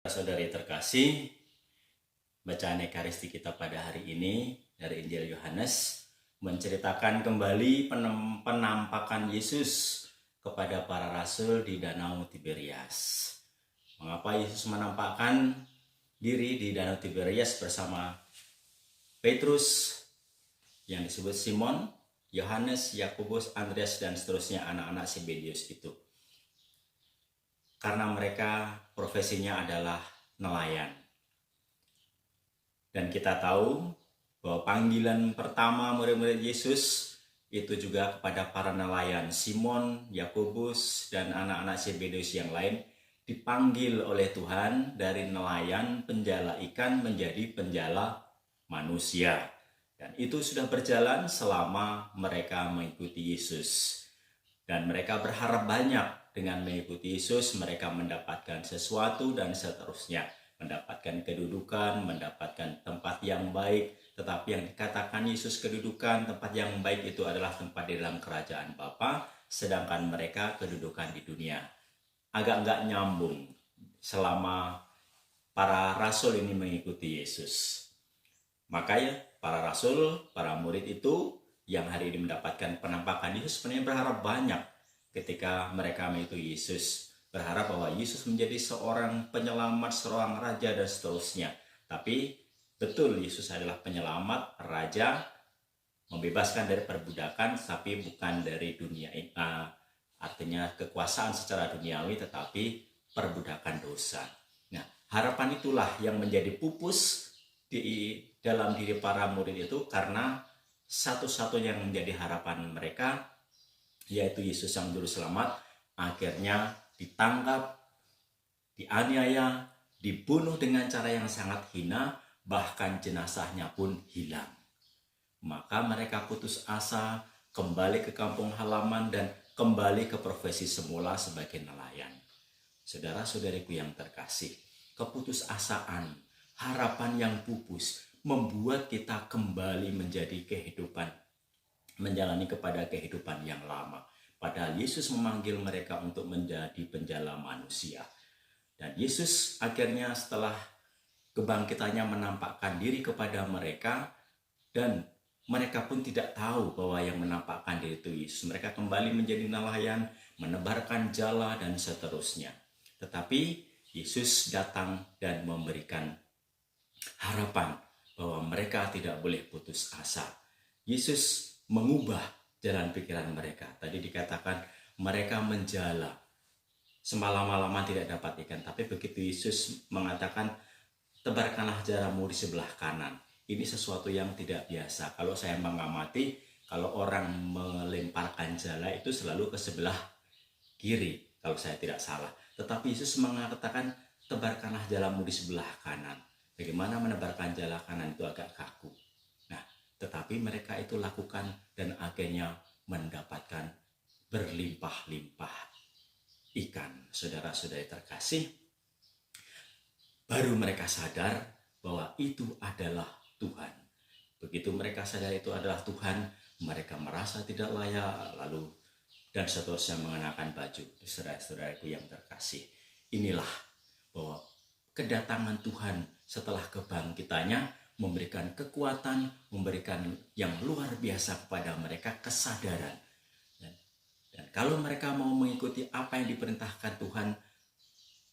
Saudari terkasih, bacaan Ekaristi kita pada hari ini dari Injil Yohanes menceritakan kembali penampakan Yesus kepada para rasul di Danau Tiberias. Mengapa Yesus menampakkan diri di Danau Tiberias bersama Petrus yang disebut Simon, Yohanes, Yakobus, Andreas, dan seterusnya anak-anak Zebedius itu? Karena mereka profesinya adalah nelayan. Dan kita tahu bahwa panggilan pertama murid-murid Yesus itu juga kepada para nelayan. Simon, Yakobus, dan anak-anak Zebedius yang lain dipanggil oleh Tuhan dari nelayan penjala ikan menjadi penjala manusia. Dan itu sudah berjalan selama mereka mengikuti Yesus. Dan mereka berharap banyak dengan mengikuti Yesus, mereka mendapatkan sesuatu dan seterusnya. Mendapatkan kedudukan, mendapatkan tempat yang baik. Tetapi yang dikatakan Yesus kedudukan, tempat yang baik itu adalah tempat di dalam kerajaan Bapa, sedangkan mereka kedudukan di dunia. Agak nggak nyambung selama para rasul ini mengikuti Yesus. Makanya para rasul, para murid itu yang hari ini mendapatkan penampakan Yesus sebenarnya berharap banyak ketika mereka mengikuti Yesus. Berharap bahwa Yesus menjadi seorang penyelamat, seorang raja, dan seterusnya. Tapi betul Yesus adalah penyelamat, raja, membebaskan dari perbudakan, tapi bukan dari dunia ini. Artinya kekuasaan secara duniawi, tetapi perbudakan dosa. Nah, harapan itulah yang menjadi pupus di dalam diri para murid itu, karena satu-satunya yang menjadi harapan mereka yaitu Yesus yang juru selamat akhirnya ditangkap, dianiaya, dibunuh dengan cara yang sangat hina, bahkan jenazahnya pun hilang. Maka mereka putus asa, kembali ke kampung halaman dan kembali ke profesi semula sebagai nelayan. Saudara-saudariku yang terkasih, keputusasaan, harapan yang pupus membuat kita kembali menjadi kehidupan, menjalani kepada kehidupan yang lama. Padahal Yesus memanggil mereka untuk menjadi penjala manusia. Dan Yesus akhirnya setelah kebangkitannya menampakkan diri kepada mereka, dan mereka pun tidak tahu bahwa yang menampakkan diri itu Yesus. Mereka kembali menjadi nelayan, menebarkan jala, dan seterusnya. Tetapi Yesus datang dan memberikan harapan bahwa mereka tidak boleh putus asa. Yesus mengubah jalan pikiran mereka. Tadi dikatakan mereka menjala, semalam-malaman tidak dapat ikan. Tapi begitu Yesus mengatakan, tebarkanlah jalamu di sebelah kanan. Ini sesuatu yang tidak biasa. Kalau saya mengamati, kalau orang melemparkan jala itu selalu ke sebelah kiri, kalau saya tidak salah. Tetapi Yesus mengatakan, tebarkanlah jalamu di sebelah kanan. Bagaimana menebarkan jala kanan itu agak kaku. Nah, tetapi mereka itu lakukan dan akhirnya mendapatkan berlimpah-limpah ikan. Saudara-saudari terkasih, baru mereka sadar bahwa itu adalah Tuhan. Begitu mereka sadar itu adalah Tuhan, mereka merasa tidak layak, lalu dan seterusnya mengenakan baju. Saudara-saudariku yang terkasih, inilah bahwa kedatangan Tuhan setelah kebangkitannya memberikan kekuatan, memberikan yang luar biasa kepada mereka, kesadaran. Dan kalau mereka mau mengikuti apa yang diperintahkan Tuhan,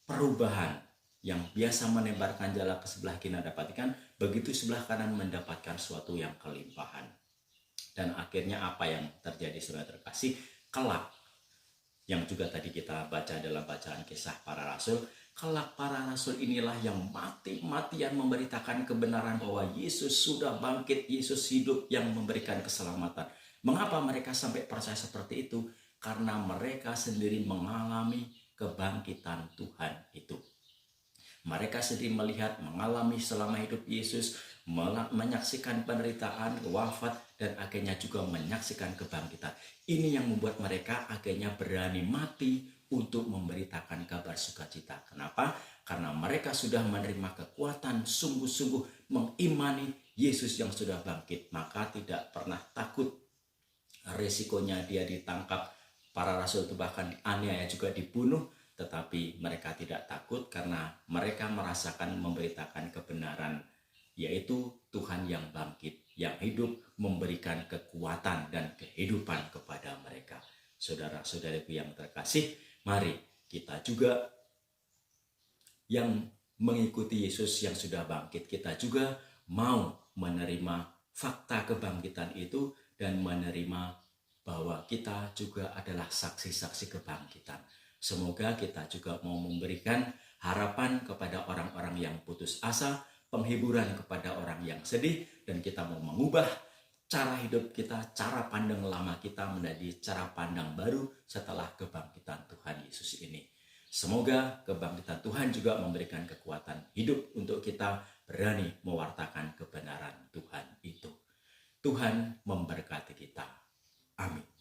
perubahan yang biasa menebarkan jala ke sebelah kiri dapatkan, begitu sebelah kanan mendapatkan suatu yang kelimpahan. Dan akhirnya apa yang terjadi, saudara terkasih? Kelak, yang juga tadi kita baca dalam bacaan kisah para rasul, kelak para rasul inilah yang mati-matian memberitakan kebenaran bahwa Yesus sudah bangkit, Yesus hidup yang memberikan keselamatan. Mengapa mereka sampai percaya seperti itu? Karena mereka sendiri mengalami kebangkitan Tuhan itu. Mereka sendiri melihat, mengalami selama hidup Yesus, menyaksikan penderitaan, wafat, dan akhirnya juga menyaksikan kebangkitan. Ini yang membuat mereka akhirnya berani mati untuk memberitakan kabar sukacita. Kenapa? Karena mereka sudah menerima kekuatan, sungguh-sungguh mengimani Yesus yang sudah bangkit. Maka tidak pernah takut resikonya dia ditangkap. Para rasul itu bahkan dianiaya juga dibunuh. tetapi mereka tidak takut karena mereka merasakan memberitakan kebenaran, yaitu Tuhan yang bangkit, yang hidup, memberikan kekuatan dan kehidupan kepada mereka. Saudara-saudariku yang terkasih, mari kita juga yang mengikuti Yesus yang sudah bangkit, kita juga mau menerima fakta kebangkitan itu dan menerima bahwa kita juga adalah saksi-saksi kebangkitan. Semoga kita juga mau memberikan harapan kepada orang-orang yang putus asa, penghiburan kepada orang yang sedih, dan kita mau mengubah cara hidup kita, cara pandang lama kita menjadi cara pandang baru setelah kebangkitan Tuhan Yesus ini. Semoga kebangkitan Tuhan juga memberikan kekuatan hidup untuk kita berani mewartakan kebenaran Tuhan itu. Tuhan memberkati kita. Amin.